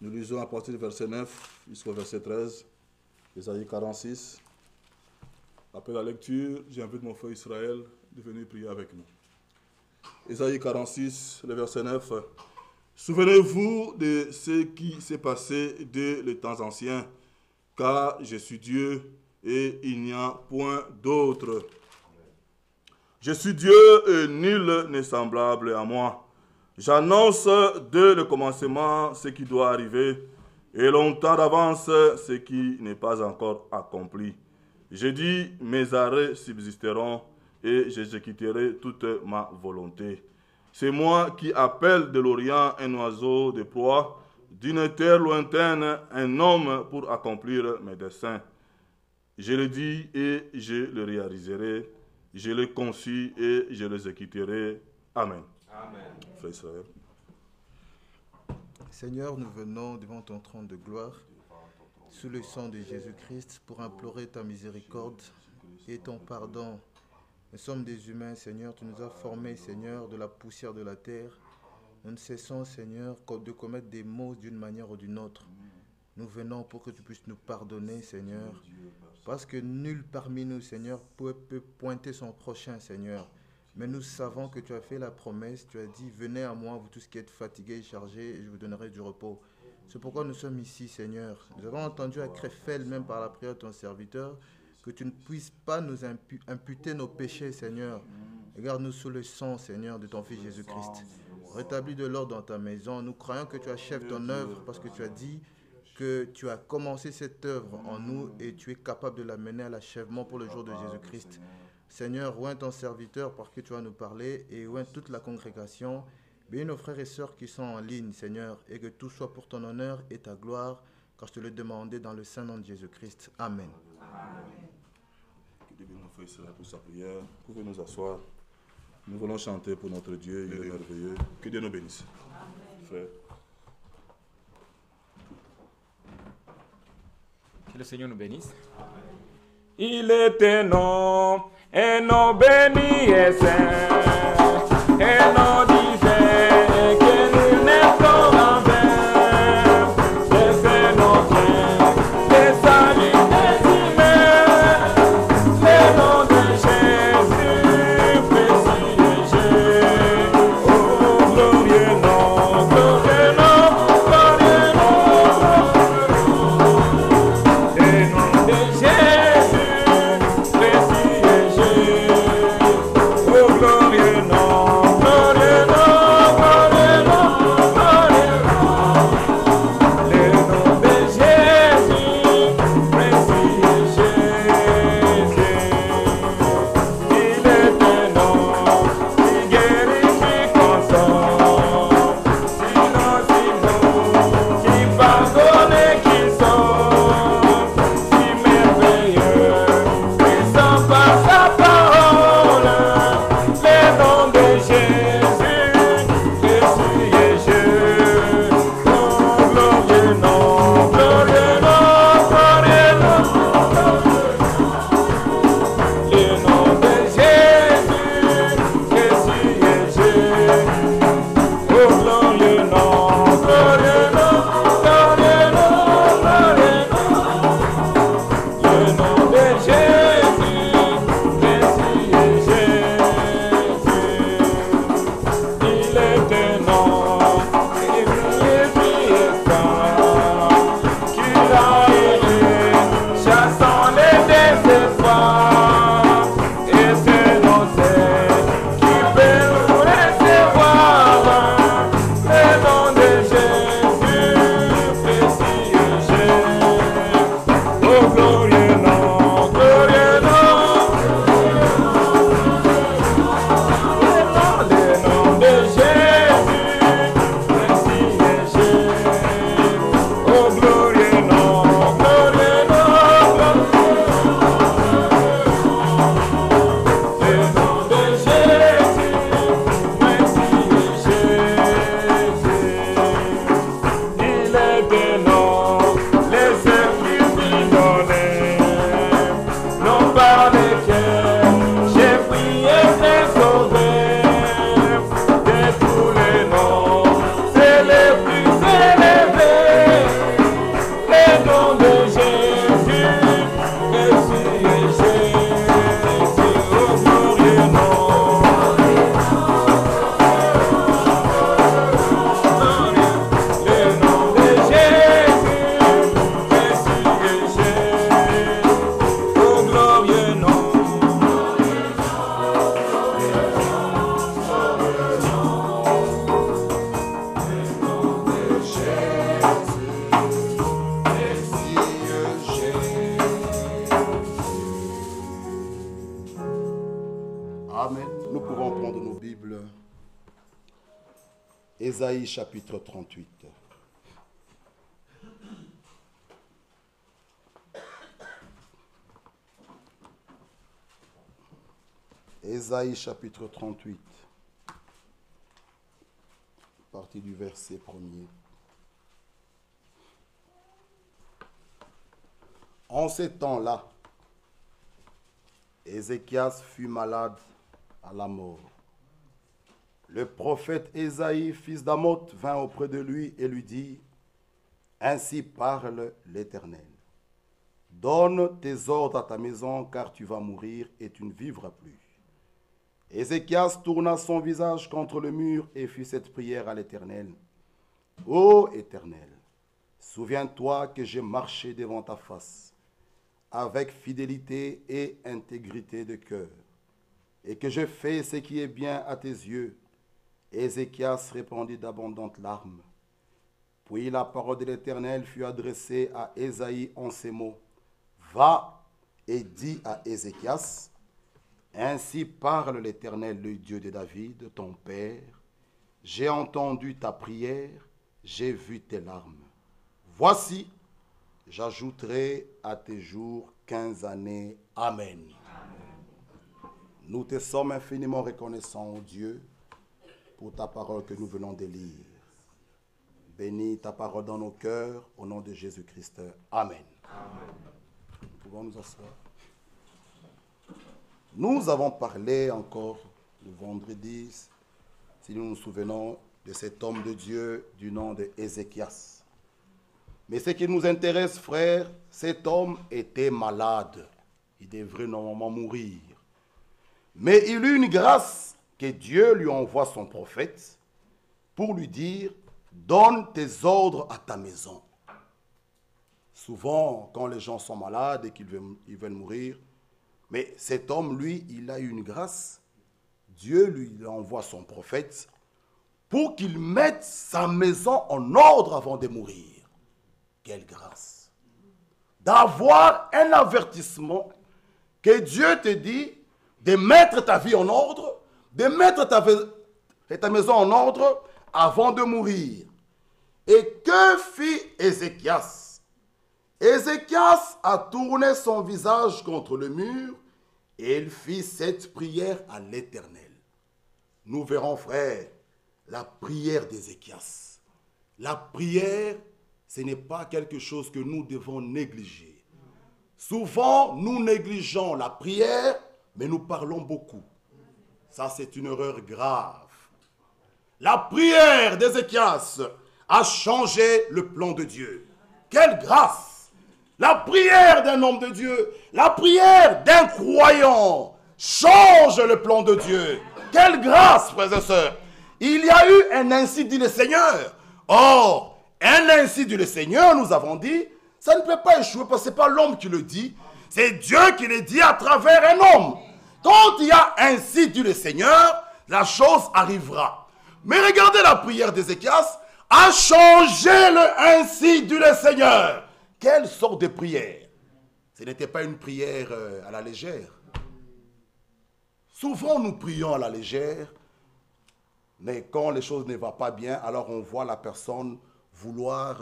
Nous lisons à partir du verset 9 jusqu'au verset 13, Ésaïe 46. Après la lecture, j'invite mon frère Israël de venir prier avec nous. Ésaïe 46, le verset 9. Souvenez-vous de ce qui s'est passé dès les temps anciens, car je suis Dieu et il n'y a point d'autre. Je suis Dieu et nul n'est semblable à moi. J'annonce dès le commencement ce qui doit arriver et longtemps d'avance ce qui n'est pas encore accompli. Je dis, mes arrêts subsisteront et j'exécuterai toute ma volonté. C'est moi qui appelle de l'Orient un oiseau de proie, d'une terre lointaine un homme pour accomplir mes desseins. Je le dis et je le réaliserai. Je le conçus et je l'exécuterai. Amen. Amen. Frère Israël. Seigneur, nous venons devant ton trône de gloire, sous le sang de Jésus-Christ, pour implorer ta miséricorde et ton pardon. Nous sommes des humains, Seigneur. Tu nous as formés, Seigneur, de la poussière de la terre. Nous ne cessons, Seigneur, de commettre des maux d'une manière ou d'une autre. Nous venons pour que tu puisses nous pardonner, Seigneur. Parce que nul parmi nous, Seigneur, peut pointer son prochain, Seigneur. Mais nous savons que tu as fait la promesse. Tu as dit, venez à moi, vous tous qui êtes fatigués et chargés, et je vous donnerai du repos. C'est pourquoi nous sommes ici, Seigneur. Nous avons entendu à Créfel, même par la prière de ton serviteur, que tu ne puisses pas nous imputer nos péchés, Seigneur. Regarde-nous sous le sang, Seigneur, de ton Fils Jésus-Christ. Rétablis de l'ordre dans ta maison. Nous croyons que tu achèves ton œuvre parce que tu as dit que tu as commencé cette œuvre en nous et tu es capable de la mener à l'achèvement pour le jour de Jésus-Christ. Seigneur, oins ton serviteur parce que tu vas nous parler et oins toute la congrégation. Bénis nos frères et sœurs qui sont en ligne, Seigneur, et que tout soit pour ton honneur et ta gloire, car je te le demandais dans le saint nom de Jésus-Christ. Amen. Que Dieu bénisse nos frères et sœurs pour sa prière. Vous pouvez nous asseoir. Nous voulons chanter pour notre Dieu, il est merveilleux. Que Dieu nous bénisse. Frère. Que le Seigneur nous bénisse. Il est un nom béni et saint, un nom divin que nul n'est comme en vain. C'est notre le salut des humains, le nom de Jésus, précieux Jésus. Oh, glorieux nom, glorieux nom, glorieux nom, le nom de Jésus, précieux Jésus. Oh, glorieux nom, glorieux nom. Amen. Nous pouvons prendre nos Bibles. Ésaïe chapitre 38. Ésaïe chapitre 38, partie du verset 1er. En ces temps-là, Ézéchias fut malade à la mort. Le prophète Ésaïe, fils d'Amoth, vint auprès de lui et lui dit, « Ainsi parle l'Éternel. Donne tes ordres à ta maison, car tu vas mourir et tu ne vivras plus. » Ézéchias tourna son visage contre le mur et fit cette prière à l'Éternel. « Ô Éternel, souviens-toi que j'ai marché devant ta face, avec fidélité et intégrité de cœur, et que je fais ce qui est bien à tes yeux. » Ézéchias répandit d'abondantes larmes. Puis la parole de l'Éternel fut adressée à Ésaïe en ces mots. « Va et dis à Ézéchias, ainsi parle l'Éternel, le Dieu de David, ton père. J'ai entendu ta prière, j'ai vu tes larmes. Voici, j'ajouterai à tes jours 15 années. Amen. Nous te sommes infiniment reconnaissants, Dieu, pour ta parole que nous venons de lire. Bénis ta parole dans nos cœurs, au nom de Jésus-Christ. Amen. Nous pouvons nous asseoir. Nous avons parlé encore le vendredi, si nous nous souvenons, de cet homme de Dieu du nom de Ézéchias. Mais ce qui nous intéresse, frère, cet homme était malade. Il devrait normalement mourir. Mais il eut une grâce que Dieu lui envoie son prophète pour lui dire « Donne tes ordres à ta maison ». Souvent, quand les gens sont malades et qu'ils veulent mourir, mais cet homme, lui, il a eu une grâce. Dieu lui envoie son prophète pour qu'il mette sa maison en ordre avant de mourir. Quelle grâce! D'avoir un avertissement que Dieu te dit de mettre ta vie en ordre, de mettre ta maison en ordre avant de mourir. Et que fit Ézéchias? Ézéchias a tourné son visage contre le mur et il fit cette prière à l'Éternel. Nous verrons, frère, la prière d'Ézéchias. La prière, ce n'est pas quelque chose que nous devons négliger. Souvent, nous négligeons la prière, mais nous parlons beaucoup. Ça, c'est une erreur grave. La prière d'Ézéchias a changé le plan de Dieu. Quelle grâce! La prière d'un homme de Dieu, la prière d'un croyant change le plan de Dieu. Quelle grâce, frères et sœurs! Il y a eu un ainsi dit le Seigneur. Or, un ainsi dit le Seigneur, nous avons dit, ça ne peut pas échouer parce que ce n'est pas l'homme qui le dit, c'est Dieu qui le dit à travers un homme. Quand il y a ainsi dit le Seigneur, la chose arrivera. Mais regardez la prière d'Ézéchias, a changé le ainsi dit le Seigneur. Quelle sorte de prière? Ce n'était pas une prière à la légère. Souvent nous prions à la légère, mais quand les choses ne vont pas bien, alors on voit la personne vouloir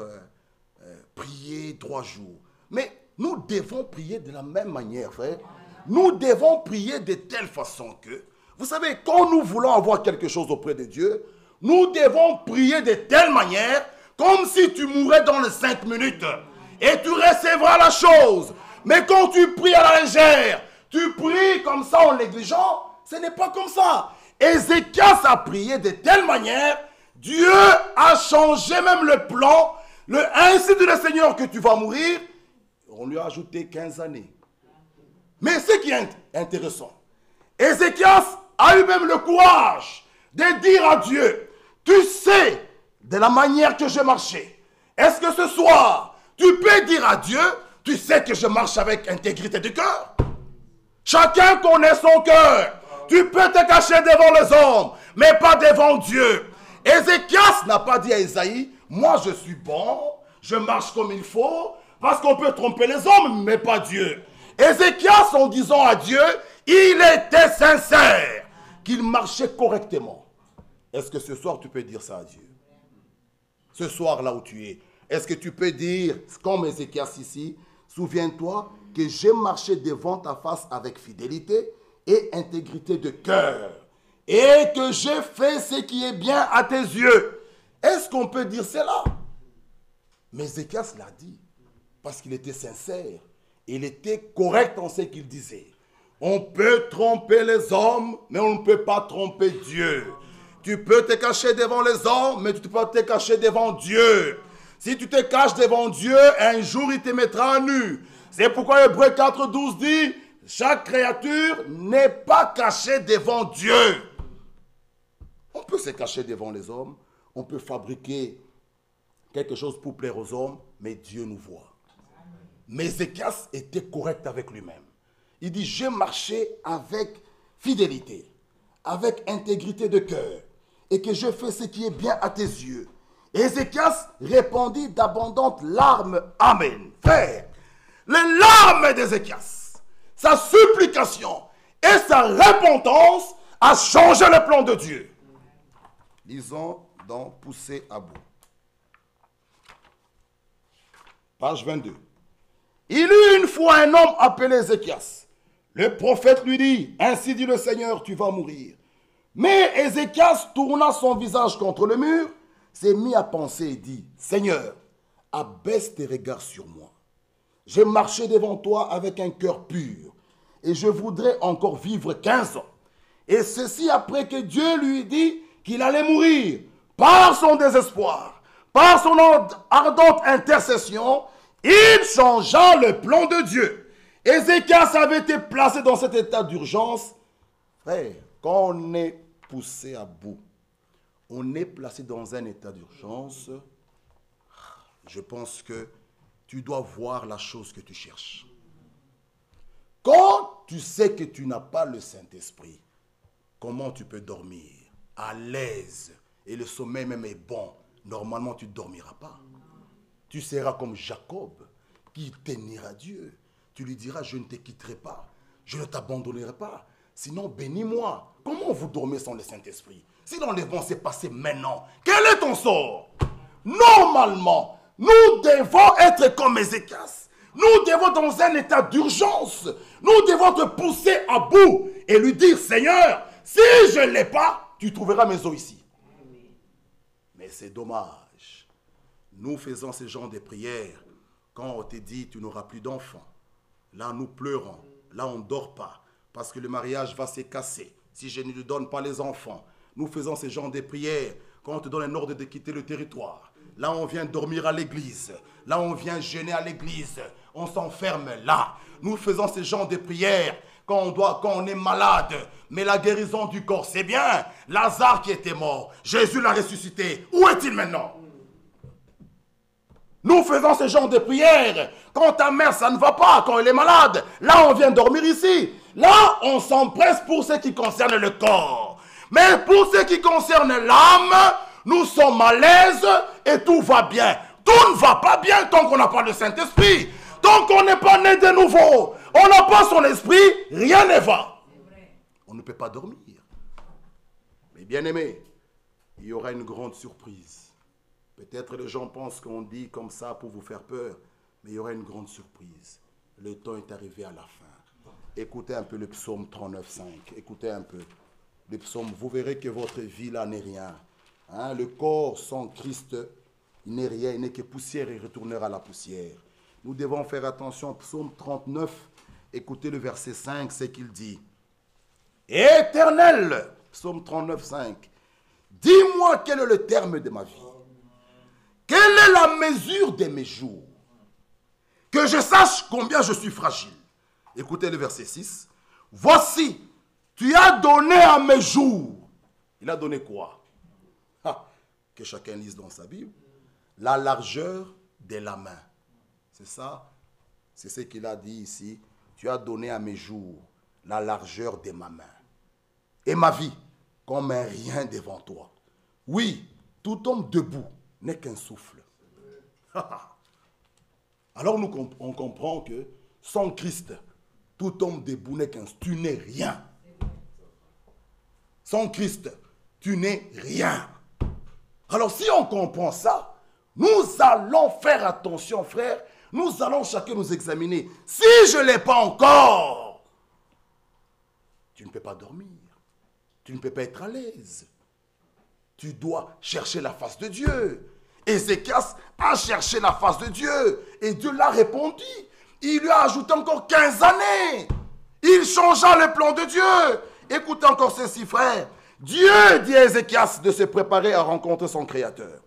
prier 3 jours. Mais nous devons prier de la même manière, frère. Nous devons prier de telle façon que, vous savez, quand nous voulons avoir quelque chose auprès de Dieu, nous devons prier de telle manière, comme si tu mourais dans les 5 minutes. Et tu recevras la chose. Mais quand tu pries à la légère, tu pries comme ça en négligeant, ce n'est pas comme ça. Ézéchias a prié de telle manière, Dieu a changé même le plan, ainsi dit le Seigneur que tu vas mourir, on lui a ajouté 15 années. Mais ce qui est intéressant, Ézéchias a eu même le courage de dire à Dieu, tu sais de la manière que je marchais. Est-ce que ce soir, tu peux dire à Dieu, tu sais que je marche avec intégrité de cœur. Chacun connaît son cœur. Tu peux te cacher devant les hommes, mais pas devant Dieu. Ézéchias n'a pas dit à Ésaïe, moi je suis bon, je marche comme il faut, parce qu'on peut tromper les hommes, mais pas Dieu. Ézéchias, en disant à Dieu, il était sincère, qu'il marchait correctement. Est-ce que ce soir tu peux dire ça à Dieu? Ce soir là où tu es, est-ce que tu peux dire, comme Ézéchias ici, souviens-toi que j'ai marché devant ta face avec fidélité et intégrité de cœur, et que j'ai fait ce qui est bien à tes yeux. Est-ce qu'on peut dire cela? Mais Ézéchias l'a dit, parce qu'il était sincère. Il était correct en ce qu'il disait. On peut tromper les hommes, mais on ne peut pas tromper Dieu. Tu peux te cacher devant les hommes, mais tu ne peux pas te cacher devant Dieu. Si tu te caches devant Dieu, un jour il te mettra à nu. C'est pourquoi Hébreux 4:12 dit, chaque créature n'est pas cachée devant Dieu. On peut se cacher devant les hommes, on peut fabriquer quelque chose pour plaire aux hommes, mais Dieu nous voit. Mais Ézéchias était correct avec lui-même. Il dit, j'ai marché avec fidélité, avec intégrité de cœur, et que je fais ce qui est bien à tes yeux. Ézéchias répondit d'abondantes larmes. Amen. Frère, les larmes d'Ézéchias, sa supplication et sa repentance a changé le plan de Dieu. Lisons dans Poussé à bout. Page 22. Il eut une fois un homme appelé Ézéchias. Le prophète lui dit, ainsi dit le Seigneur, tu vas mourir. Mais Ézéchias tourna son visage contre le mur, s'est mis à penser et dit, Seigneur, abaisse tes regards sur moi. J'ai marché devant toi avec un cœur pur, et je voudrais encore vivre 15 ans. Et ceci après que Dieu lui dit qu'il allait mourir. Par son désespoir, par son ardente intercession, il changea le plan de Dieu. Ézéchias avait été placé dans cet état d'urgence. Frère, quand on est poussé à bout, on est placé dans un état d'urgence, je pense que tu dois voir la chose que tu cherches. Quand tu sais que tu n'as pas le Saint-Esprit, comment tu peux dormir à l'aise et le sommeil même est bon? Normalement, tu ne dormiras pas. Tu seras comme Jacob qui t'aimera Dieu. Tu lui diras, je ne te quitterai pas, je ne t'abandonnerai pas. Sinon, bénis-moi. Comment vous dormez sans le Saint-Esprit? Si l'enlèvement s'est passé maintenant, quel est ton sort? Normalement, nous devons être comme Ézéchias. Nous devons dans un état d'urgence. Nous devons te pousser à bout et lui dire, Seigneur, si je ne l'ai pas, tu trouveras mes os ici. Mais c'est dommage. Nous faisons ce genre de prières quand on te dit, tu n'auras plus d'enfants. Là, nous pleurons. Là, on ne dort pas. Parce que le mariage va se casser si je ne lui donne pas les enfants. Nous faisons ce genre de prières quand on te donne un ordre de quitter le territoire. Là, on vient dormir à l'église. Là, on vient jeûner à l'église. On s'enferme là. Nous faisons ce genre de prières quand on est malade. Mais la guérison du corps, c'est bien. Lazare qui était mort, Jésus l'a ressuscité. Où est-il maintenant? Nous faisons ce genre de prières quand ta mère, ça ne va pas, quand elle est malade. Là, on vient dormir ici. Là, on s'empresse pour ce qui concerne le corps. Mais pour ce qui concerne l'âme, nous sommes à l'aise et tout va bien. Tout ne va pas bien tant qu'on n'a pas le Saint-Esprit. Tant qu'on n'est pas né de nouveau, on n'a pas son esprit, rien ne va. On ne peut pas dormir. Mais bien aimé, il y aura une grande surprise. Peut-être les gens pensent qu'on dit comme ça pour vous faire peur, mais il y aura une grande surprise. Le temps est arrivé à la fin. Écoutez un peu le psaume 39,5. Écoutez un peu le psaume. Vous verrez que votre vie là n'est rien. Hein, le corps sans Christ, il n'est rien, il n'est que poussière et retournera à la poussière. Nous devons faire attention. Psaume 39, écoutez le verset 5, c'est qu'il dit. Éternel, psaume 39, 5, dis-moi quel est le terme de ma vie. Quelle est la mesure de mes jours? Que je sache combien je suis fragile. Écoutez le verset 6. Voici, tu as donné à mes jours. Il a donné quoi? Que chacun lise dans sa Bible. La largeur de la main. C'est ça? C'est ce qu'il a dit ici. Tu as donné à mes jours la largeur de ma main. Et ma vie comme un rien devant toi. Oui, tout homme debout n'est qu'un souffle. Alors on comprend que sans Christ, tout homme debout n'est qu'un... Tu n'es rien. Sans Christ, tu n'es rien. Alors si on comprend ça, nous allons faire attention, frère. Nous allons chacun nous examiner. Si je ne l'ai pas encore, tu ne peux pas dormir. Tu ne peux pas être à l'aise. Tu dois chercher la face de Dieu. Ézéchias a cherché la face de Dieu. Et Dieu l'a répondu. Il lui a ajouté encore 15 années. Il changea le plan de Dieu. Écoutez encore ceci, frère. Dieu dit à Ézéchias de se préparer à rencontrer son Créateur.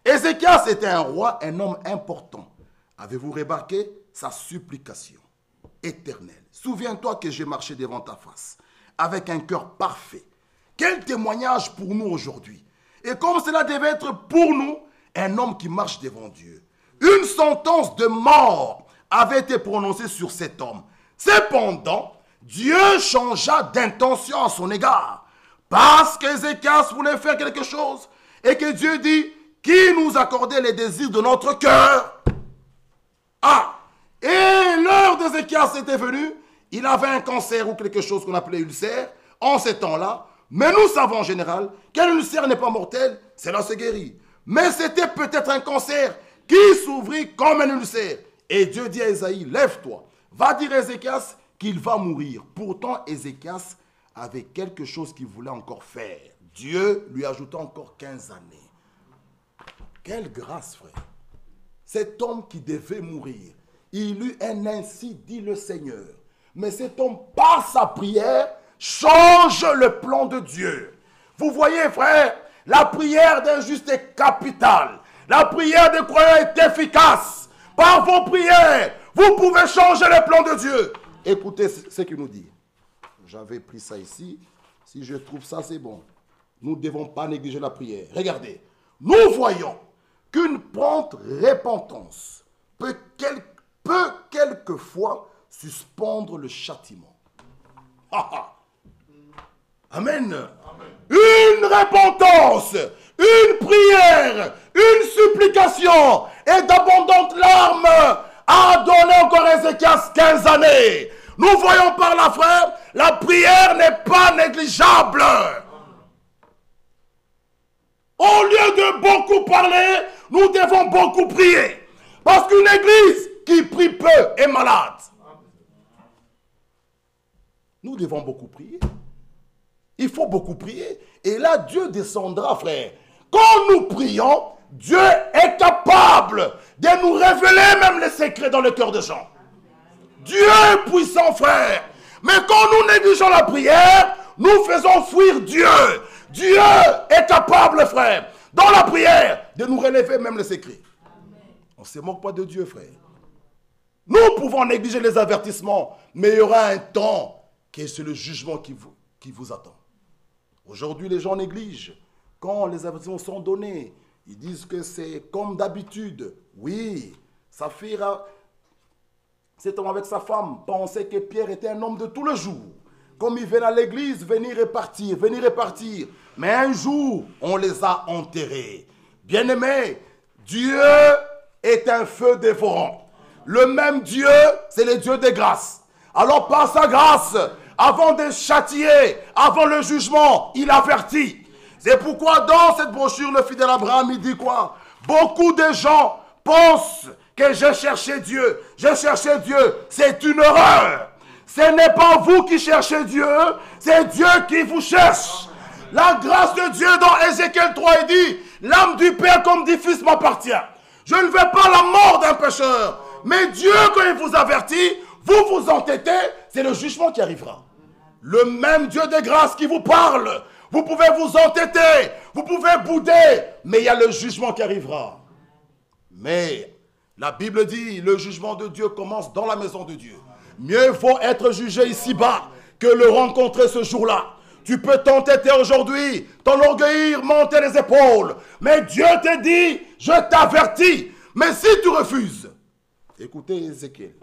Ézéchias était un roi, un homme important. Avez-vous remarqué sa supplication éternelle? Souviens-toi que j'ai marché devant ta face avec un cœur parfait. Quel témoignage pour nous aujourd'hui. Et comme cela devait être pour nous, un homme qui marche devant Dieu. Une sentence de mort avait été prononcée sur cet homme. Cependant, Dieu changea d'intention à son égard. Parce qu'Ézéchias voulait faire quelque chose. Et que Dieu dit, qui nous accordait les désirs de notre cœur? Ah! Et l'heure d'Ézéchias était venue. Il avait un cancer ou quelque chose qu'on appelait ulcère. En ces temps-là, mais nous savons en général qu'un ulcère n'est pas mortel, cela se guérit. Mais c'était peut-être un cancer qui s'ouvrit comme un ulcère. Et Dieu dit à Ésaïe, lève-toi, va dire à Ézéchias qu'il va mourir. Pourtant, Ézéchias avait quelque chose qu'il voulait encore faire. Dieu lui ajouta encore 15 années. Quelle grâce, frère. Cet homme qui devait mourir, il eut un ainsi dit le Seigneur. Mais cet homme, par sa prière, change le plan de Dieu. Vous voyez, frère, la prière d'un juste est capitale. La prière des croyants est efficace. Par vos prières, vous pouvez changer le plan de Dieu. Écoutez ce qu'il nous dit. J'avais pris ça ici. Si je trouve ça, c'est bon. Nous ne devons pas négliger la prière. Regardez, nous voyons qu'une prompte repentance peut quelquefois suspendre le châtiment. Amen. Une repentance, une prière, une supplication et d'abondantes larmes a donné encore Ézéchias 15 années. Nous voyons par là, frère, la prière n'est pas négligeable. Au lieu de beaucoup parler, nous devons beaucoup prier. Parce qu'une église qui prie peu est malade. Nous devons beaucoup prier. Il faut beaucoup prier. Et là, Dieu descendra, frère. Quand nous prions, Dieu est capable de nous révéler même les secrets dans le cœur des gens. Dieu est puissant, frère. Mais quand nous négligeons la prière, nous faisons fuir Dieu. Dieu est capable, frère, dans la prière, de nous relever même les secrets. On ne se moque pas de Dieu, frère. Nous pouvons négliger les avertissements, mais il y aura un temps que c'est le jugement qui vous attend. Aujourd'hui, les gens négligent. Quand les avertissements sont donnés, ils disent que c'est comme d'habitude. Oui, Saphira, cet homme avec sa femme, pensait que Pierre était un homme de tous les jours. Comme ils viennent à l'église, venir et partir, venir et partir. Mais un jour, on les a enterrés. Bien-aimés, Dieu est un feu dévorant. Le même Dieu, c'est le Dieu des grâces. Alors par sa grâce, avant de châtier, avant le jugement, il avertit. C'est pourquoi dans cette brochure, le fidèle Abraham, il dit quoi? Beaucoup de gens pensent que j'ai cherché Dieu. J'ai cherché Dieu. C'est une erreur. Ce n'est pas vous qui cherchez Dieu, c'est Dieu qui vous cherche. La grâce de Dieu dans Ézéchiel 3, il dit, l'âme du Père comme du Fils m'appartient. Je ne veux pas la mort d'un pécheur. Mais Dieu, quand il vous avertit, vous vous entêtez, c'est le jugement qui arrivera. Le même Dieu de grâce qui vous parle. Vous pouvez vous entêter, vous pouvez bouder, mais il y a le jugement qui arrivera. Mais la Bible dit, le jugement de Dieu commence dans la maison de Dieu. Mieux vaut être jugé ici-bas que le rencontrer ce jour-là. Tu peux t'entêter aujourd'hui, t'enorgueillir, monter les épaules. Mais Dieu te dit, je t'avertis. Mais si tu refuses, écoutez Ézéchiel.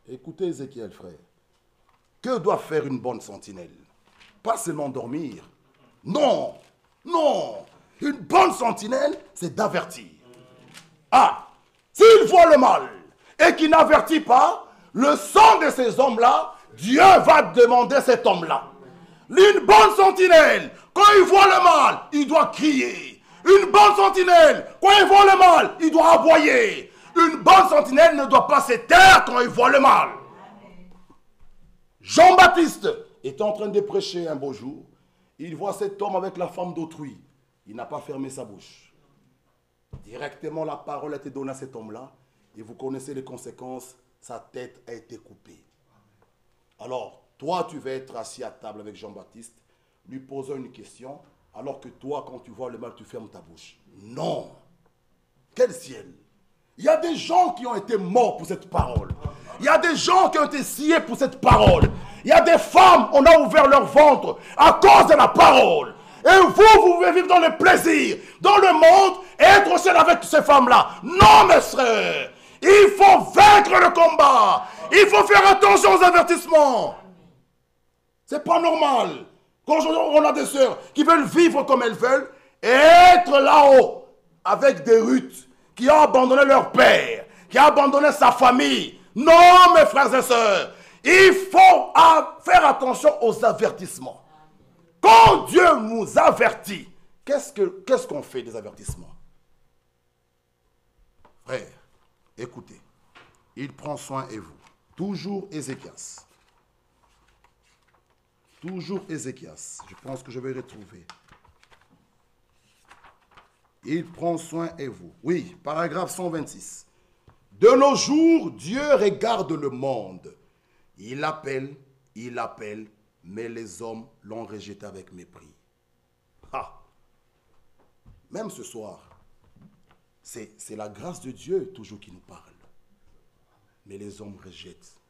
Écoutez Ézéchiel, frère. Que doit faire une bonne sentinelle? Pas seulement dormir. Non, non. Une bonne sentinelle, c'est d'avertir. Ah, s'il voit le mal et qu'il n'avertit pas, le sang de ces hommes-là, Dieu va demander cet homme-là. Une bonne sentinelle, quand il voit le mal, il doit crier. Une bonne sentinelle, quand il voit le mal, il doit aboyer. Une bonne sentinelle ne doit pas se taire quand il voit le mal. Jean-Baptiste est en train de prêcher un beau jour. Il voit cet homme avec la femme d'autrui. Il n'a pas fermé sa bouche. Directement, la parole a été donnée à cet homme-là. Et vous connaissez les conséquences. Sa tête a été coupée. Alors, toi, tu vas être assis à table avec Jean-Baptiste, lui posant une question, alors que toi, quand tu vois le mal, tu fermes ta bouche. Non. Quel ciel. Il y a des gens qui ont été morts pour cette parole. Il y a des gens qui ont été sciés pour cette parole. Il y a des femmes, on a ouvert leur ventre à cause de la parole. Et vous pouvez vivre dans le plaisir, dans le monde, et être seul avec ces femmes-là. Non, mes frères. Il faut vaincre le combat. Il faut faire attention aux avertissements. C'est pas normal. Quand on a des sœurs qui veulent vivre comme elles veulent, et être là-haut avec des Ruth qui ont abandonné leur père, qui ont abandonné sa famille. Non, mes frères et sœurs. Il faut faire attention aux avertissements. Quand Dieu nous avertit, qu'est-ce qu'on fait des avertissements? Frère, écoutez, il prend soin de vous. Toujours Ézéchias. Toujours Ézéchias. Je pense que je vais retrouver. Il prend soin de vous. Oui, paragraphe 126. De nos jours, Dieu regarde le monde. Il appelle, mais les hommes l'ont rejeté avec mépris. Ah. Même ce soir, c'est la grâce de Dieu toujours qui nous parle. Mais les hommes rejettent.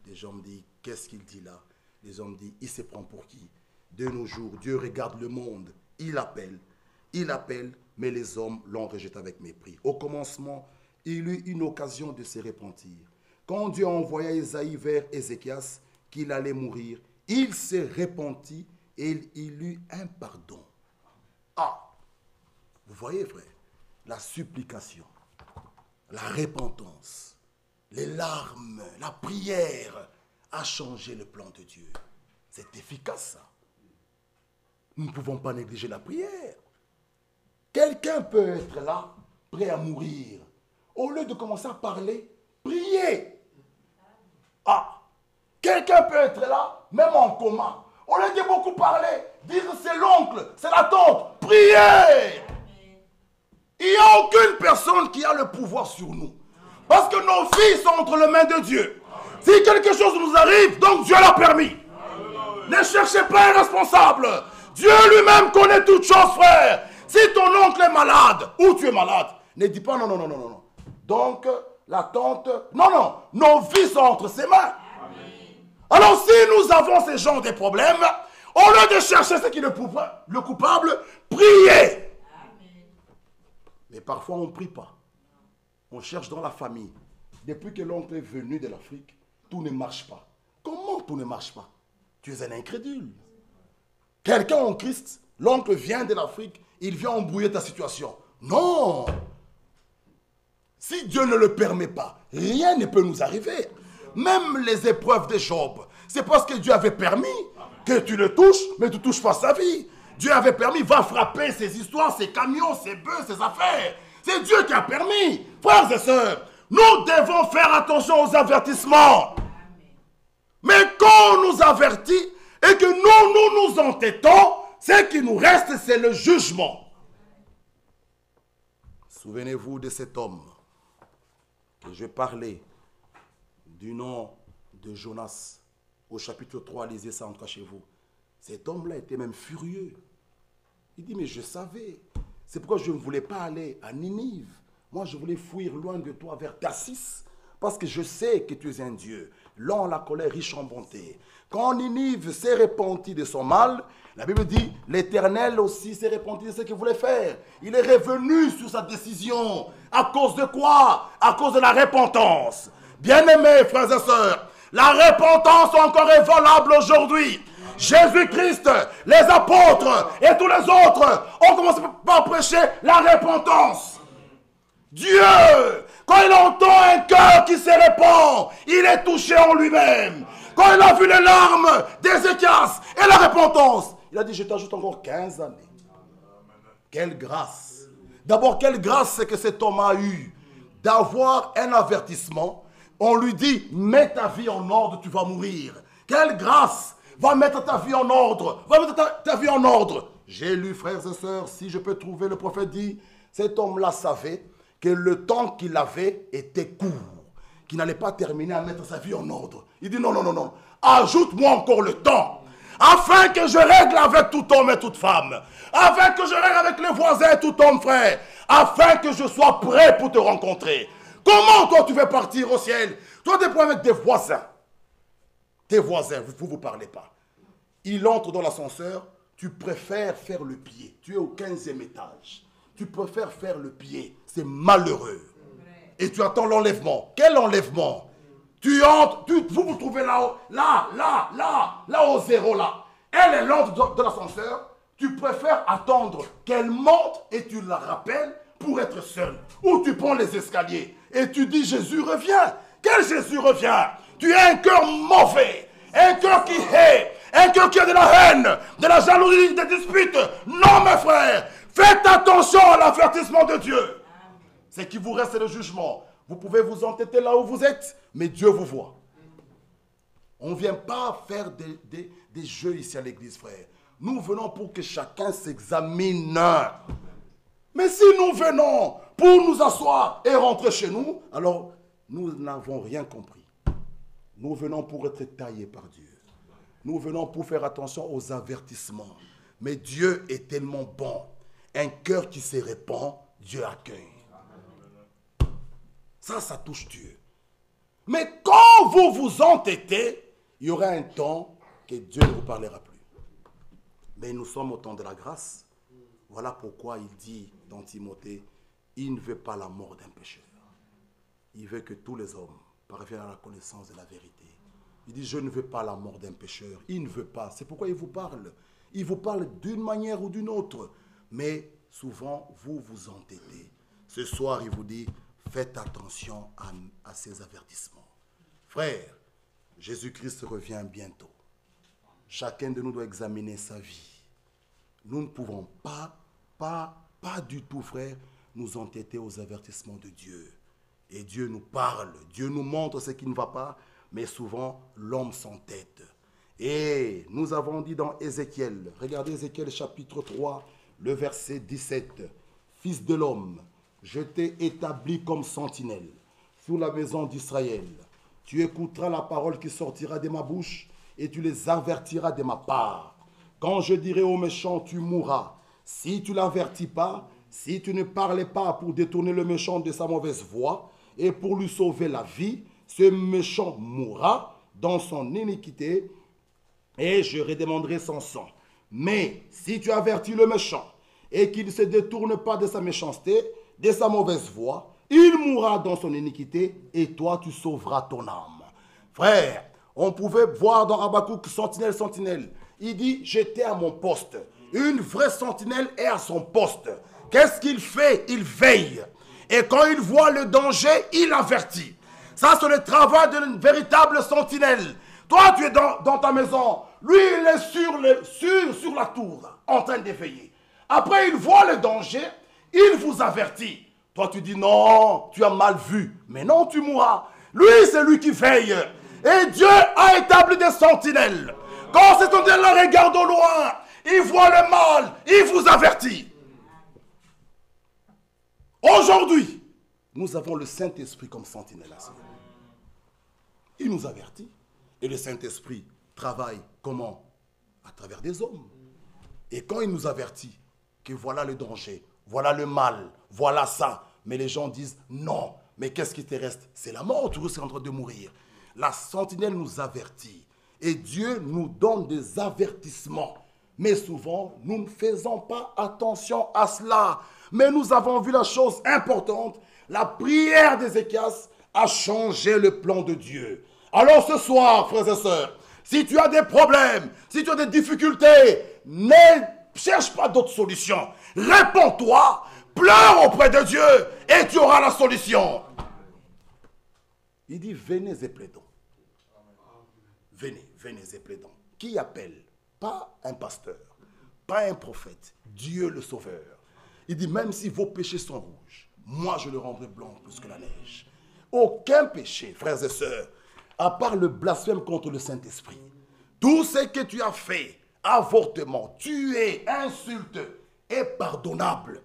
Les hommes disent, qu'est-ce qu'il dit là? Les hommes disent, il se prend pour qui? De nos jours, Dieu regarde le monde. Il appelle, mais les hommes l'ont rejeté avec mépris. Au commencement, il eut une occasion de se repentir. Quand Dieu envoya Isaïe vers Ézéchias, qu'il allait mourir, il se repentit et il eut un pardon. Ah, vous voyez, frère, la supplication, la repentance, les larmes, la prière a changé le plan de Dieu. C'est efficace, ça. Nous ne pouvons pas négliger la prière. Quelqu'un peut être là, prêt à mourir. Au lieu de commencer à parler, priez. Ah, quelqu'un peut être là, même en coma. Au lieu de beaucoup parler, dire c'est l'oncle, c'est la tante, priez. Il n'y a aucune personne qui a le pouvoir sur nous. Parce que nos vies sont entre les mains de Dieu. Si quelque chose nous arrive, donc Dieu l'a permis. Ne cherchez pas un responsable. Dieu lui-même connaît toutes choses, frère. Si ton oncle est malade, ou tu es malade, ne dis pas non. Donc, la tante, non, nos vies sont entre ses mains. Alors, si nous avons ces genres de problèmes, au lieu de chercher ce qui est le coupable, priez. Mais parfois, on ne prie pas. On cherche dans la famille. Depuis que l'oncle est venu de l'Afrique, tout ne marche pas. Comment tout ne marche pas? Tu es un incrédule. Quelqu'un en Christ, l'oncle vient de l'Afrique, il vient embrouiller ta situation. Non! Si Dieu ne le permet pas, rien ne peut nous arriver. Même les épreuves de Job, c'est parce que Dieu avait permis que tu le touches, mais tu ne touches pas sa vie. Dieu avait permis, va frapper ses histoires, ses camions, ses bœufs, ses affaires. C'est Dieu qui a permis. Frères et sœurs, nous devons faire attention aux avertissements. Mais quand on nous avertit et que nous entêtons, ce qui nous reste, c'est le jugement. Souvenez-vous de cet homme que je parlais du nom de Jonas. Au chapitre 3, lisez ça en tout cas chez vous. Cet homme-là était même furieux. Il dit, mais je savais. C'est pourquoi je ne voulais pas aller à Ninive. Moi, je voulais fuir loin de toi vers Tarsis. Parce que je sais que tu es un Dieu, lent à la colère, riche en bonté. Quand Ninive s'est repenti de son mal, la Bible dit, l'Éternel aussi s'est repenti de ce qu'il voulait faire. Il est revenu sur sa décision. À cause de quoi? À cause de la repentance. Bien-aimés, frères et sœurs, la repentance encore est valable aujourd'hui. Jésus-Christ, les apôtres et tous les autres ont commencé par prêcher la repentance. Dieu, quand il entend un cœur qui se répand, il est touché en lui-même. Quand il a vu les larmes d'Ézéchias et la repentance, il a dit, je t'ajoute encore 15 années. Quelle grâce. D'abord, quelle grâce c'est que cet homme a eu d'avoir un avertissement. On lui dit, mets ta vie en ordre, tu vas mourir. Quelle grâce. Va mettre ta vie en ordre. Va mettre ta vie en ordre. J'ai lu, frères et sœurs, si je peux trouver, le prophète dit, cet homme-là savait que le temps qu'il avait était court, qu'il n'allait pas terminer à mettre sa vie en ordre. Il dit non, non, non, non, ajoute-moi encore le temps, afin que je règle avec tout homme et toute femme, afin que je règle avec les voisins et tout homme frère, afin que je sois prêt pour te rencontrer. Comment toi tu veux partir au ciel? Toi tu es prêt avec des voisins. Tes voisins, vous ne vous parlez pas. Il entre dans l'ascenseur, tu préfères faire le pied. Tu es au 15e étage. Tu préfères faire le pied. C'est malheureux. Et tu attends l'enlèvement. Quel enlèvement? Tu entres, vous vous trouvez là, là au zéro là. Elle entre de l'ascenseur. Tu préfères attendre qu'elle monte et tu la rappelles pour être seul. Ou tu prends les escaliers et tu dis Jésus revient. Quel Jésus revient? Tu as un cœur mauvais, un cœur qui hait, un cœur qui a de la haine, de la jalousie, des disputes. Non mes frères, faites attention à l'avertissement de Dieu. C'est qu'il vous reste le jugement. Vous pouvez vous entêter là où vous êtes, mais Dieu vous voit. On ne vient pas faire des jeux ici à l'église, frère. Nous venons pour que chacun s'examine. Mais si nous venons pour nous asseoir et rentrer chez nous, alors nous n'avons rien compris. Nous venons pour être taillés par Dieu. Nous venons pour faire attention aux avertissements. Mais Dieu est tellement bon. Un cœur qui se répand, Dieu accueille. Ça touche Dieu. Mais quand vous vous entêtez, il y aura un temps que Dieu ne vous parlera plus. Mais nous sommes au temps de la grâce. Voilà pourquoi il dit dans Timothée, il ne veut pas la mort d'un pécheur. Il veut que tous les hommes parviennent à la connaissance de la vérité. Il dit, je ne veux pas la mort d'un pécheur. Il ne veut pas. C'est pourquoi il vous parle. Il vous parle d'une manière ou d'une autre. Mais souvent, vous vous entêtez. Ce soir, il vous dit, faites attention à ces avertissements. Frères, Jésus-Christ revient bientôt. Chacun de nous doit examiner sa vie. Nous ne pouvons pas du tout, frère, nous entêter aux avertissements de Dieu. Et Dieu nous parle, Dieu nous montre ce qui ne va pas, mais souvent l'homme s'entête. Et nous avons dit dans Ézéchiel, regardez Ézéchiel chapitre 3, le verset 17. Fils de l'homme, je t'ai établi comme sentinelle sous la maison d'Israël. Tu écouteras la parole qui sortira de ma bouche et tu les avertiras de ma part. Quand je dirai au méchant, tu mourras. Si tu ne l'avertis pas, si tu ne parlais pas pour détourner le méchant de sa mauvaise voie et pour lui sauver la vie, ce méchant mourra dans son iniquité et je redemanderai son sang. Mais si tu avertis le méchant et qu'il ne se détourne pas de sa méchanceté, de sa mauvaise voie, il mourra dans son iniquité et toi tu sauveras ton âme. Frère, on pouvait voir dans Habakkuk, sentinelle, sentinelle. Il dit, j'étais à mon poste. Une vraie sentinelle est à son poste. Qu'est-ce qu'il fait? Il veille. Et quand il voit le danger, il avertit. Ça, c'est le travail d'une véritable sentinelle. Toi, tu es dans ta maison. Lui, il est sur la tour, en train de veiller. Après, il voit le danger, il vous avertit. Toi, tu dis, non, tu as mal vu. Mais non, tu mourras. Lui, c'est lui qui veille. Et Dieu a établi des sentinelles. Quand ces sentinelles regardent au loin, ils voient le mal, il vous avertit. Aujourd'hui, nous avons le Saint-Esprit comme sentinelle. Il nous avertit. Et le Saint-Esprit travaille comment? À travers des hommes. Et quand il nous avertit que voilà le danger, voilà le mal, voilà ça, mais les gens disent non, mais qu'est-ce qui te reste? C'est la mort, tu es en train de mourir. La sentinelle nous avertit. Et Dieu nous donne des avertissements. Mais souvent, nous ne faisons pas attention à cela. Mais nous avons vu la chose importante. La prière d'Ézéchias a changé le plan de Dieu. Alors ce soir, frères et sœurs, Si tu as des problèmes, si tu as des difficultés, ne cherche pas d'autres solutions. Réponds-toi, pleure auprès de Dieu et tu auras la solution. Il dit, venez et plaidons. Venez et plaidons. Qui appelle? Pas un pasteur, pas un prophète, Dieu le Sauveur. Il dit, même si vos péchés sont rouges, moi je le rendrai blanc plus que la neige. Aucun péché, frères et sœurs, à part le blasphème contre le Saint-Esprit. Tout ce que tu as fait, avortement, tuer, insulte, est pardonnable.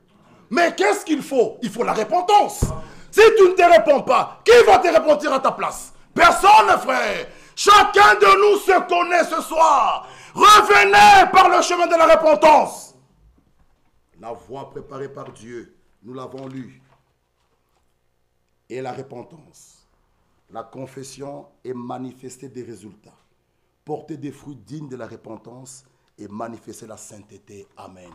Mais qu'est-ce qu'il faut? Il faut la repentance. Si tu ne te réponds pas, qui va te repentir à ta place? Personne, frère. Chacun de nous se connaît ce soir. Revenez par le chemin de la repentance. La voie préparée par Dieu, nous l'avons lue. Et la repentance, la confession est manifester des résultats. Porter des fruits dignes de la repentance et manifester la sainteté. Amen.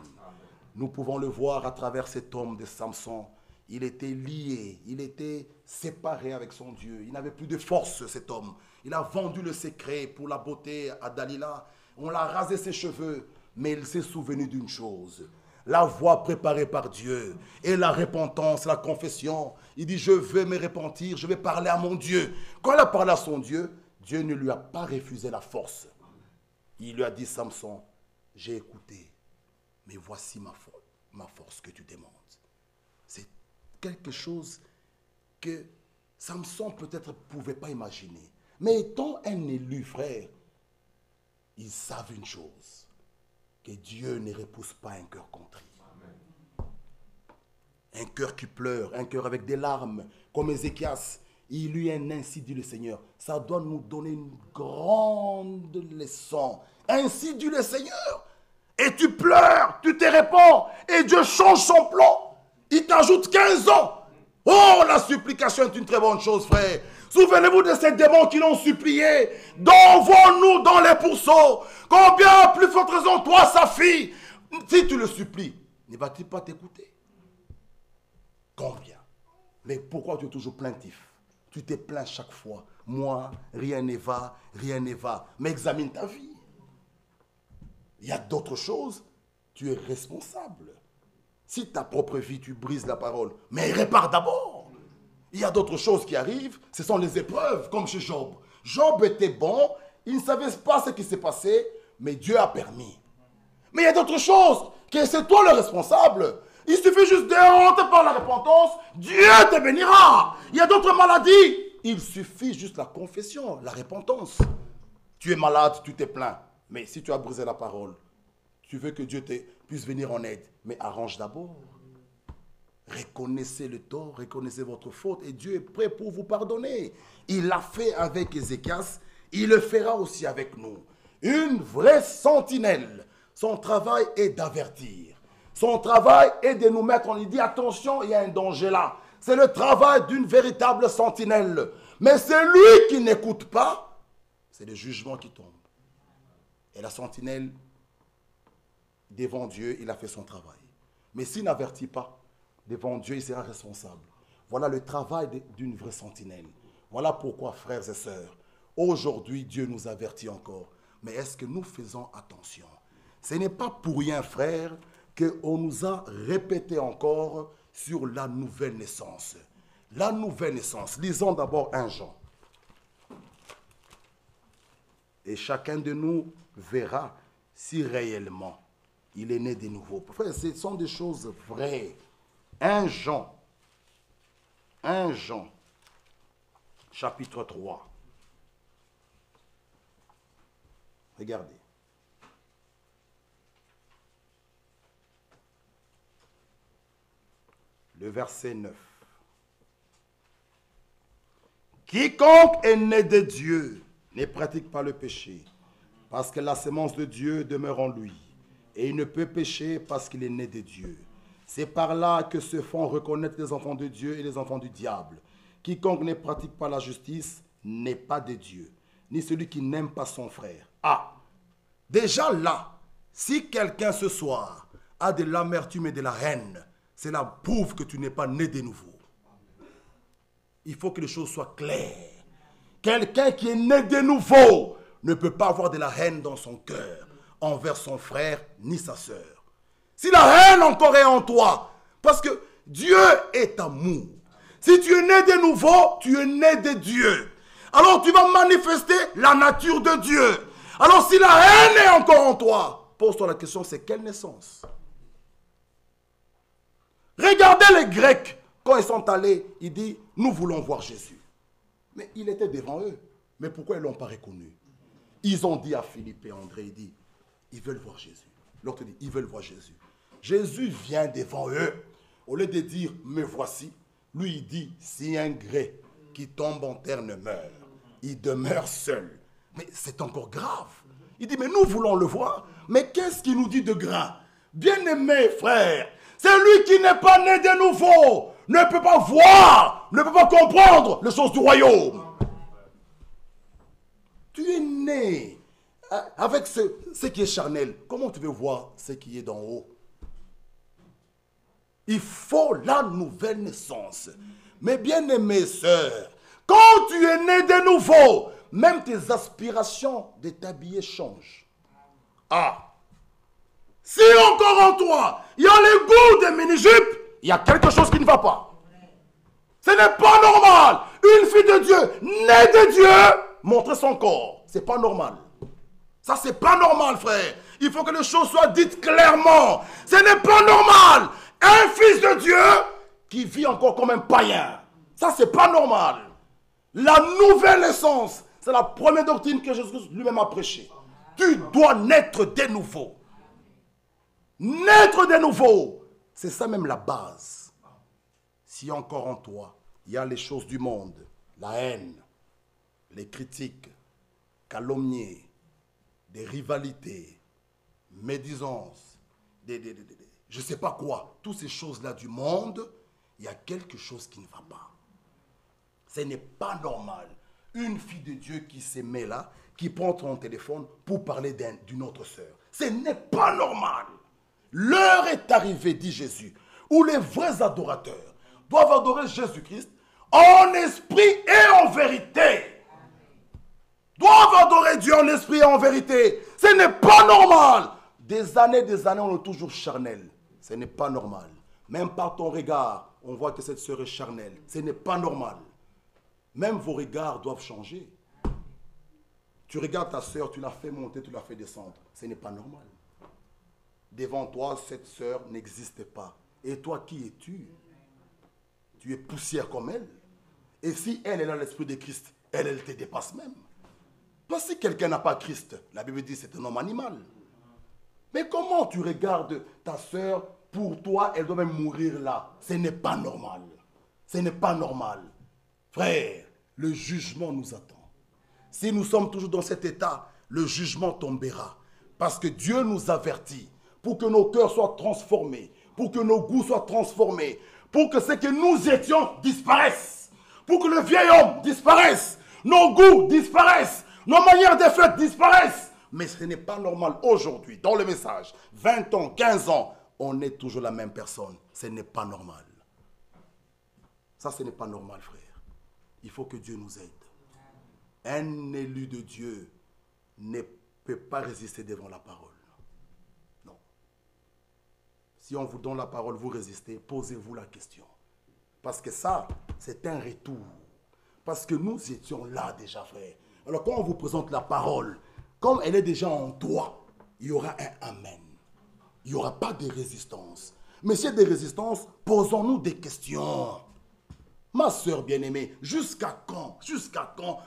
Nous pouvons le voir à travers cet homme de Samson. Il était lié, il était séparé avec son Dieu. Il n'avait plus de force, cet homme. Il a vendu le secret pour la beauté à Dalila. On l'a rasé ses cheveux, mais il s'est souvenu d'une chose. La voie préparée par Dieu et la repentance, la confession. Il dit, je vais me repentir, je vais parler à mon Dieu. Quand il a parlé à son Dieu, Dieu ne lui a pas refusé la force. Il lui a dit, Samson, j'ai écouté, mais voici ma force que tu demandes. C'est quelque chose que Samson peut-être ne pouvait pas imaginer. Mais étant un élu, frère, ils savent une chose, que Dieu ne repousse pas un cœur contrit. Un cœur qui pleure, un cœur avec des larmes, comme Ézéchias. Il lui est ainsi dit le Seigneur. Ça doit nous donner une grande leçon. Ainsi dit le Seigneur. Et tu pleures, tu te répands, et Dieu change son plan. Il t'ajoute 15 ans. Oh, la supplication est une très bonne chose, frère. Souvenez-vous de ces démons qui l'ont supplié. Envoie-nous dans les pourceaux. Combien plus forte raison, toi, sa fille. Si tu le supplies, ne va-t-il pas t'écouter? Combien? Mais pourquoi tu es toujours plaintif? Tu te plains chaque fois. Moi, rien ne va, rien ne va. Mais examine ta vie. Il y a d'autres choses. Tu es responsable. Si ta propre vie, tu brises la parole, mais répare d'abord. Il y a d'autres choses qui arrivent. Ce sont les épreuves, comme chez Job. Job était bon. Il ne savait pas ce qui s'est passé, mais Dieu a permis. Mais il y a d'autres choses, que c'est toi le responsable. Il suffit juste de rentrer par la repentance, Dieu te bénira. Il y a d'autres maladies, il suffit juste la confession, la repentance. Tu es malade, tu te plains. Mais si tu as brisé la parole, tu veux que Dieu puisse venir en aide. Mais arrange d'abord. Reconnaissez le tort, reconnaissez votre faute et Dieu est prêt pour vous pardonner. Il l'a fait avec Ézéchias, il le fera aussi avec nous. Une vraie sentinelle. Son travail est d'avertir. Son travail est de nous mettre, on lui dit attention, il y a un danger là. C'est le travail d'une véritable sentinelle. Mais celui qui n'écoute pas, c'est le jugement qui tombe. Et la sentinelle, devant Dieu, il a fait son travail. Mais s'il n'avertit pas, devant Dieu, il sera responsable. Voilà le travail d'une vraie sentinelle. Voilà pourquoi, frères et sœurs, aujourd'hui, Dieu nous avertit encore. Mais est-ce que nous faisons attention? Ce n'est pas pour rien, frère, qu'on nous a répété encore sur la nouvelle naissance. La nouvelle naissance. Lisons d'abord 1 Jean. Et chacun de nous verra si réellement il est né de nouveau. Frère, ce sont des choses vraies. 1 Jean, chapitre 3. Regardez. Le verset 9. Quiconque est né de Dieu ne pratique pas le péché, parce que la sémence de Dieu demeure en lui, et il ne peut pécher parce qu'il est né de Dieu. C'est par là que se font reconnaître les enfants de Dieu et les enfants du diable. Quiconque ne pratique pas la justice n'est pas de Dieu, ni celui qui n'aime pas son frère. Ah, déjà là, si quelqu'un ce soir a de l'amertume et de la haine, cela prouve que tu n'es pas né de nouveau. Il faut que les choses soient claires. Quelqu'un qui est né de nouveau ne peut pas avoir de la haine dans son cœur envers son frère ni sa sœur. Si la haine encore est en toi, parce que Dieu est amour. Si tu es né de nouveau, tu es né de Dieu. Alors tu vas manifester la nature de Dieu. Alors si la haine est encore en toi, pose-toi la question, c'est quelle naissance? Regardez les Grecs, quand ils sont allés, ils disent, nous voulons voir Jésus. Mais il était devant eux. Mais pourquoi ils ne l'ont pas reconnu? Ils ont dit à Philippe et André, ils disent, ils veulent voir Jésus. L'autre dit, ils veulent voir Jésus. Jésus vient devant eux. Au lieu de dire, me voici, lui il dit, si un grès qui tombe en terre ne meurt, il demeure seul. Mais c'est encore grave. Il dit, mais nous voulons le voir. Mais qu'est-ce qu'il nous dit de grave? Bien-aimé frère, c'est lui qui n'est pas né de nouveau, ne peut pas voir, ne peut pas comprendre les choses du royaume. Tu es né avec ce qui est charnel. Comment tu veux voir ce qui est d'en haut? Il faut la nouvelle naissance. Mes bien-aimées sœurs, quand tu es né de nouveau, même tes aspirations de t'habiller changent. Ah! Si encore en toi, il y a le goût des mini-jupes, il y a quelque chose qui ne va pas. Ce n'est pas normal. Une fille de Dieu, née de Dieu, montrer son corps. C'est pas normal. Ça, c'est pas normal, frère. Il faut que les choses soient dites clairement. Ce n'est pas normal. Un fils de Dieu qui vit encore comme un païen. Ça, c'est pas normal. La nouvelle naissance, c'est la première doctrine que Jésus lui-même a prêchée. Tu dois naître de nouveau. Naître de nouveau, c'est ça même la base. Si encore en toi, il y a les choses du monde, la haine, les critiques, calomnies, des rivalités, médisances, je ne sais pas quoi, toutes ces choses-là du monde, il y a quelque chose qui ne va pas. Ce n'est pas normal. Une fille de Dieu qui se met là, qui prend ton téléphone pour parler d'une autre sœur. Ce n'est pas normal. L'heure est arrivée, dit Jésus, où les vrais adorateurs doivent adorer Jésus-Christ en esprit et en vérité. Doivent adorer Dieu en esprit et en vérité. Ce n'est pas normal. Des années, on est toujours charnel. Ce n'est pas normal. Même par ton regard, on voit que cette sœur est charnelle. Ce n'est pas normal. Même vos regards doivent changer. Tu regardes ta sœur, tu l'as fait monter, tu l'as fait descendre. Ce n'est pas normal. Devant toi, cette sœur n'existe pas. Et toi, qui es-tu? Tu es poussière comme elle. Et si elle a l'esprit de Christ, elle te dépasse même. Toi, si quelqu'un n'a pas Christ, la Bible dit que c'est un homme animal. Mais comment tu regardes ta sœur, pour toi, elle doit même mourir là? Ce n'est pas normal. Ce n'est pas normal. Frère, le jugement nous attend. Si nous sommes toujours dans cet état, le jugement tombera. Parce que Dieu nous avertit pour que nos cœurs soient transformés, pour que nos goûts soient transformés, pour que ce que nous étions disparaisse, pour que le vieil homme disparaisse, nos goûts disparaissent, nos manières de faire disparaissent. Mais ce n'est pas normal aujourd'hui, dans le message, 20 ans, 15 ans, on est toujours la même personne. Ce n'est pas normal. Ça, ce n'est pas normal, frère. Il faut que Dieu nous aide. Un élu de Dieu ne peut pas résister devant la parole. Non. Si on vous donne la parole, vous résistez, posez-vous la question. Parce que ça, c'est un retour. Parce que nous étions là déjà, frère. Alors quand on vous présente la parole, comme elle est déjà en toi, il y aura un amen. Il n'y aura pas de résistance. Mais s'il y a des résistances, posons-nous des questions. Ma soeur bien-aimée, jusqu'à quand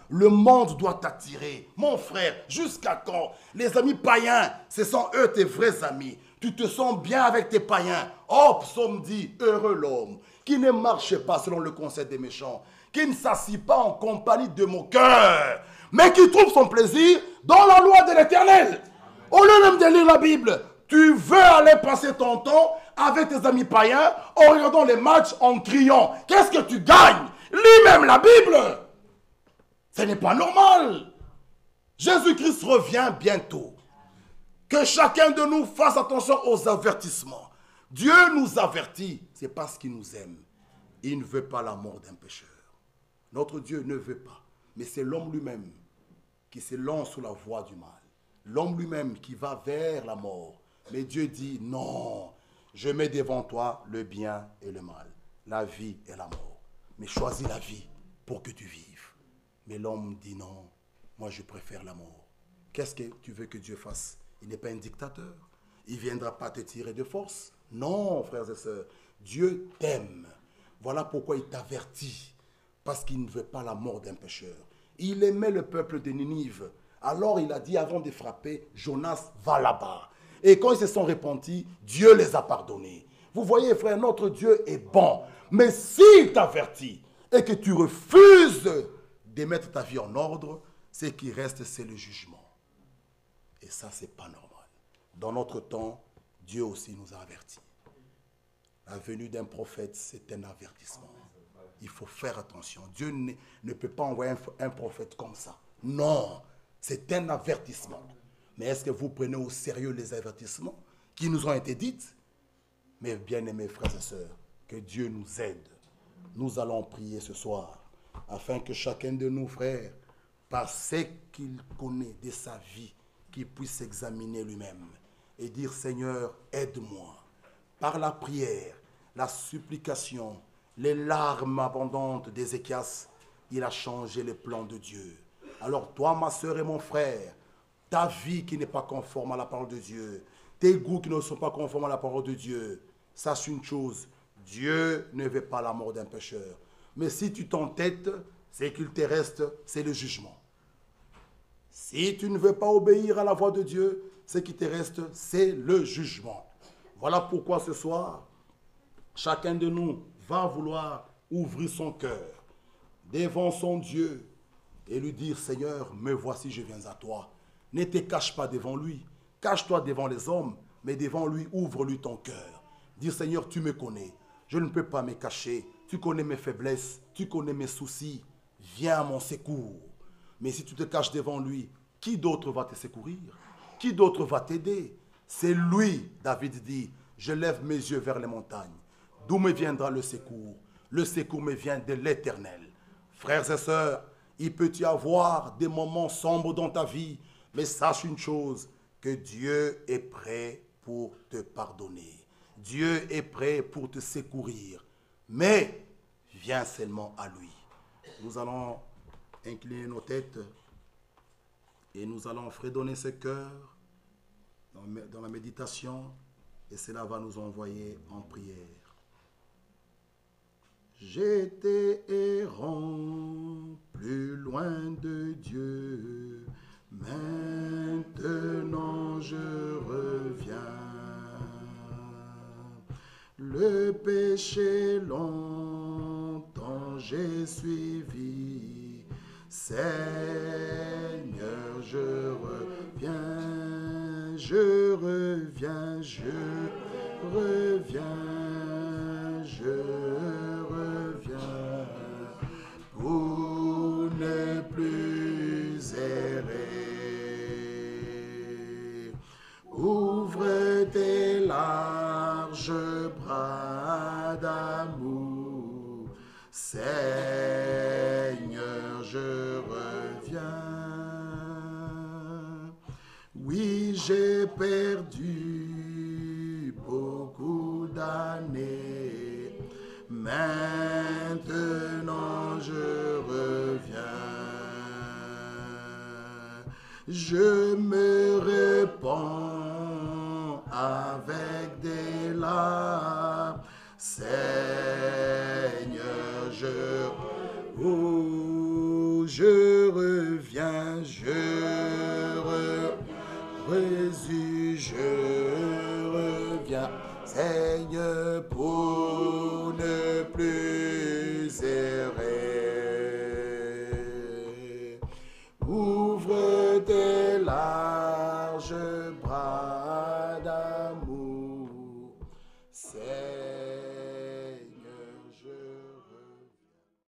le monde doit t'attirer? Mon frère, jusqu'à quand? Les amis païens, ce sont eux tes vrais amis. Tu te sens bien avec tes païens. Oh, psaume dit, heureux l'homme qui ne marche pas selon le conseil des méchants, qui ne s'assit pas en compagnie de mon cœur, mais qui trouve son plaisir dans la loi de l'Éternel. Au lieu même de lire la Bible, tu veux aller passer ton temps avec tes amis païens en regardant les matchs, en criant. Qu'est-ce que tu gagnes? Lis même la Bible. Ce n'est pas normal. Jésus-Christ revient bientôt. Que chacun de nous fasse attention aux avertissements. Dieu nous avertit, c'est parce qu'il nous aime. Il ne veut pas la mort d'un pécheur. Notre Dieu ne veut pas. Mais c'est l'homme lui-même qui se lance sur la voie du mal. L'homme lui-même qui va vers la mort. Mais Dieu dit, non, je mets devant toi le bien et le mal, la vie et la mort. Mais choisis la vie pour que tu vives. Mais l'homme dit, non, moi je préfère la mort. Qu'est-ce que tu veux que Dieu fasse? Il n'est pas un dictateur. Il ne viendra pas te tirer de force. Non, frères et sœurs, Dieu t'aime. Voilà pourquoi il t'avertit. Parce qu'il ne veut pas la mort d'un pécheur. Il aimait le peuple de Ninive. Alors il a dit avant de frapper, Jonas, va là-bas. Et quand ils se sont repentis, Dieu les a pardonnés. Vous voyez, frère, notre Dieu est bon. Mais s'il t'avertit et que tu refuses de mettre ta vie en ordre, ce qui reste, c'est le jugement. Et ça, ce n'est pas normal. Dans notre temps, Dieu aussi nous a avertis. La venue d'un prophète, c'est un avertissement. Il faut faire attention. Dieu ne peut pas envoyer un prophète comme ça. Non, c'est un avertissement. Mais est-ce que vous prenez au sérieux les avertissements qui nous ont été dits? Mes bien-aimés frères et sœurs, que Dieu nous aide. Nous allons prier ce soir afin que chacun de nous, frères, par ce qu'il connaît de sa vie, qu'il puisse s'examiner lui-même et dire, Seigneur, aide-moi. Par la prière, la supplication, les larmes abondantes d'Ézéchias, il a changé le plan de Dieu. Alors toi, ma soeur et mon frère, ta vie qui n'est pas conforme à la parole de Dieu, tes goûts qui ne sont pas conformes à la parole de Dieu, sache une chose, Dieu ne veut pas la mort d'un pécheur. Mais si tu t'entêtes, ce qu'il te reste, c'est le jugement. Si tu ne veux pas obéir à la voix de Dieu, ce qui te reste, c'est le jugement. Voilà pourquoi ce soir, chacun de nous va vouloir ouvrir son cœur devant son Dieu et lui dire, Seigneur, me voici, je viens à toi. Ne te cache pas devant lui. Cache-toi devant les hommes, mais devant lui, ouvre-lui ton cœur. Dis, Seigneur, tu me connais. Je ne peux pas me cacher. Tu connais mes faiblesses. Tu connais mes soucis. Viens à mon secours. Mais si tu te caches devant lui, qui d'autre va te secourir? Qui d'autre va t'aider? C'est lui, David dit, je lève mes yeux vers les montagnes. D'où me viendra le secours? Le secours me vient de l'Éternel. Frères et sœurs, il peut y avoir des moments sombres dans ta vie, mais sache une chose, que Dieu est prêt pour te pardonner. Dieu est prêt pour te secourir. Mais viens seulement à lui. Nous allons incliner nos têtes et nous allons fredonner ce cœur dans la méditation et cela va nous envoyer en prière. J'étais errant plus loin de Dieu, maintenant je reviens. Le péché longtemps j'ai suivi, Seigneur je reviens, je reviens, je reviens, je reviens pour ne plus errer. Ouvre tes larges bras d'amour, Seigneur, je reviens. Oui, j'ai perdu beaucoup d'années, maintenant je reviens. Je me répands avec des larmes, Seigneur, je reviens, je reviens, Seigneur, pour ne plus errer. Ouvre tes larges